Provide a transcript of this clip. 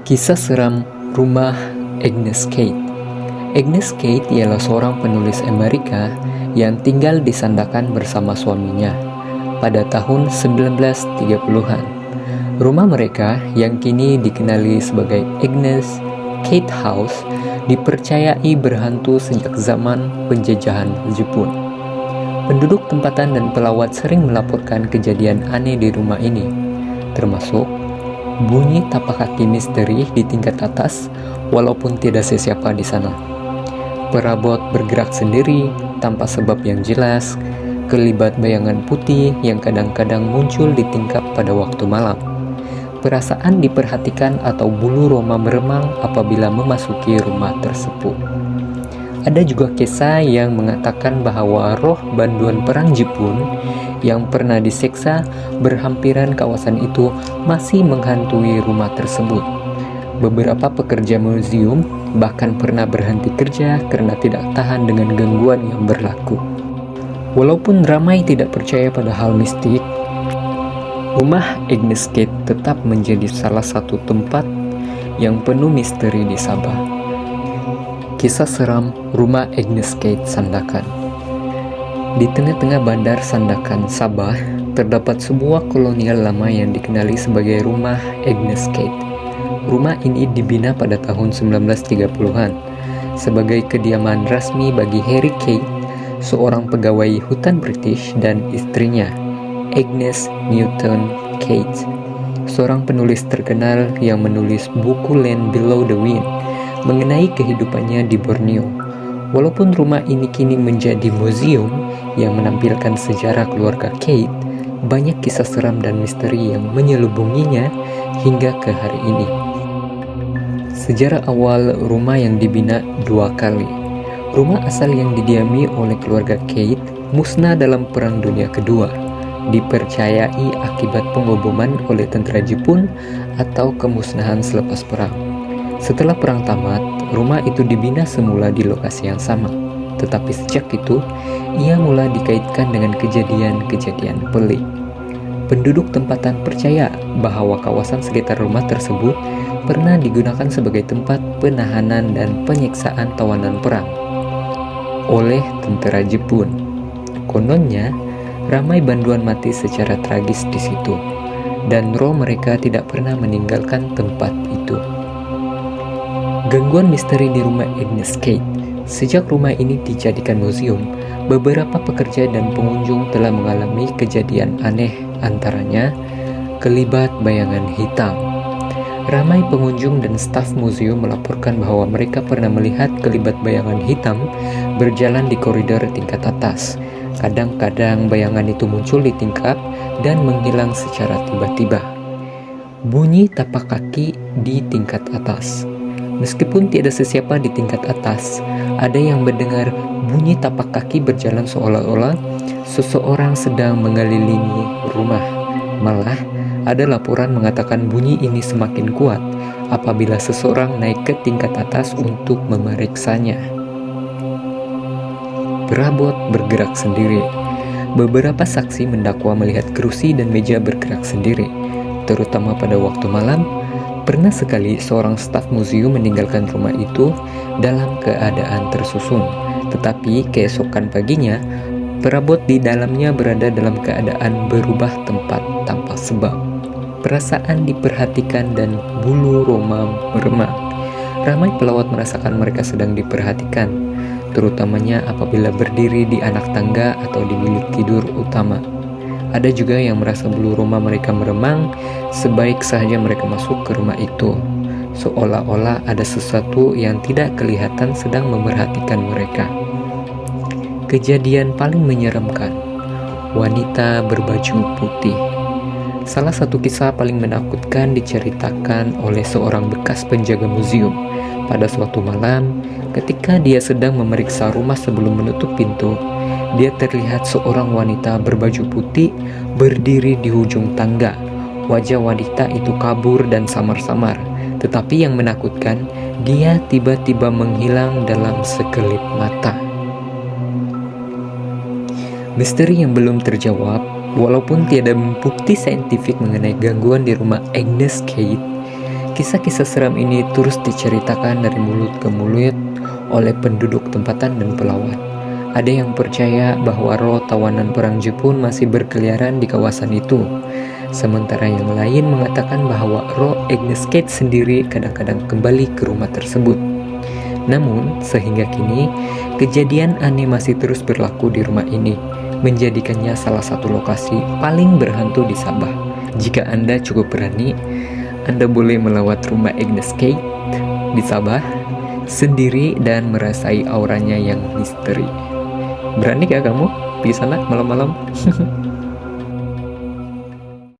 Kisah seram rumah Agnes Kate. Agnes Kate ialah seorang penulis Amerika yang tinggal di Sandakan bersama suaminya pada tahun 1930-an. Rumah mereka yang kini dikenali sebagai Agnes Kate House dipercayai berhantu sejak zaman penjajahan Jepun. Penduduk tempatan dan pelawat sering melaporkan kejadian aneh di rumah ini, termasuk bunyi tapak kaki misteri di tingkat atas walaupun tidak sesiapa di sana. Perabot bergerak sendiri tanpa sebab yang jelas, kelibat bayangan putih yang kadang-kadang muncul di tingkap pada waktu malam. Perasaan diperhatikan atau bulu roma meremang apabila memasuki rumah tersebut. Ada juga kisah yang mengatakan bahwa roh banduan perang Jepun yang pernah diseksa berhampiran kawasan itu masih menghantui rumah tersebut. Beberapa pekerja museum bahkan pernah berhenti kerja karena tidak tahan dengan gangguan yang berlaku. Walaupun ramai tidak percaya pada hal mistik, rumah Agnes Kate tetap menjadi salah satu tempat yang penuh misteri di Sabah. Kisah seram rumah Agnes Kate Sandakan. Di tengah-tengah bandar Sandakan, Sabah, terdapat sebuah kolonial lama yang dikenali sebagai rumah Agnes Kate. Rumah ini dibina pada tahun 1930-an sebagai kediaman rasmi bagi Harry Kate, seorang pegawai hutan British, dan istrinya, Agnes Newton Kate, seorang penulis terkenal yang menulis buku Land Below the Wind mengenai kehidupannya di Borneo. Walaupun rumah ini kini menjadi museum yang menampilkan sejarah keluarga Kate, banyak kisah seram dan misteri yang menyelubunginya hingga ke hari ini. Sejarah awal rumah yang dibina dua kali. Rumah asal yang didiami oleh keluarga Kate musnah dalam Perang Dunia Kedua, dipercayai akibat pengoboman oleh tentara Jepun atau kemusnahan selepas perang. Setelah perang tamat, rumah itu dibina semula di lokasi yang sama. Tetapi sejak itu, ia mulai dikaitkan dengan kejadian-kejadian pelik. Penduduk tempatan percaya bahwa kawasan sekitar rumah tersebut pernah digunakan sebagai tempat penahanan dan penyiksaan tawanan perang oleh tentara Jepun. Kononnya, ramai banduan mati secara tragis di situ, dan roh mereka tidak pernah meninggalkan tempat itu. Gangguan misteri di rumah Agnes Kate. Sejak rumah ini dijadikan museum, beberapa pekerja dan pengunjung telah mengalami kejadian aneh, antaranya kelibat bayangan hitam. Ramai pengunjung dan staf museum melaporkan bahwa mereka pernah melihat kelibat bayangan hitam berjalan di koridor tingkat atas. Kadang-kadang bayangan itu muncul di tingkap dan menghilang secara tiba-tiba. Bunyi tapak kaki di tingkat atas. Meskipun tidak sesiapa di tingkat atas, ada yang mendengar bunyi tapak kaki berjalan seolah-olah seseorang sedang mengelilingi rumah. Malah, ada laporan mengatakan bunyi ini semakin kuat apabila seseorang naik ke tingkat atas untuk memeriksanya. Perabot bergerak sendiri. Beberapa saksi mendakwa melihat kerusi dan meja bergerak sendiri, terutama pada waktu malam. Pernah sekali seorang staf museum meninggalkan rumah itu dalam keadaan tersusun, tetapi keesokan paginya, perabot di dalamnya berada dalam keadaan berubah tempat tanpa sebab. Perasaan diperhatikan dan bulu roma meremang. Ramai pelawat merasakan mereka sedang diperhatikan, terutamanya apabila berdiri di anak tangga atau di bilik tidur utama. Ada juga yang merasa bulu roma mereka meremang sebaik saja mereka masuk ke rumah itu, seolah-olah ada sesuatu yang tidak kelihatan sedang memerhatikan mereka. Kejadian paling menyeramkan, wanita berbaju putih. Salah satu kisah paling menakutkan diceritakan oleh seorang bekas penjaga museum. Pada suatu malam, ketika dia sedang memeriksa rumah sebelum menutup pintu, dia terlihat seorang wanita berbaju putih berdiri di ujung tangga. Wajah wanita itu kabur dan samar-samar, tetapi yang menakutkan, dia tiba-tiba menghilang dalam sekelip mata. Misteri yang belum terjawab, walaupun tiada bukti saintifik mengenai gangguan di rumah Agnes Kate, Kisah-kisah seram ini terus diceritakan dari mulut ke mulut oleh penduduk tempatan dan pelawat. Ada yang percaya bahwa roh tawanan perang Jepun masih berkeliaran di kawasan itu. Sementara yang lain mengatakan bahwa roh Agnes Kate sendiri kadang-kadang kembali ke rumah tersebut. Namun, sehingga kini, kejadian aneh masih terus berlaku di rumah ini, menjadikannya salah satu lokasi paling berhantu di Sabah. Jika Anda cukup berani, Anda boleh melawat rumah Agnes Kate di Sabah sendiri dan merasai auranya yang misteri. Berani gak kamu di sana malam-malam?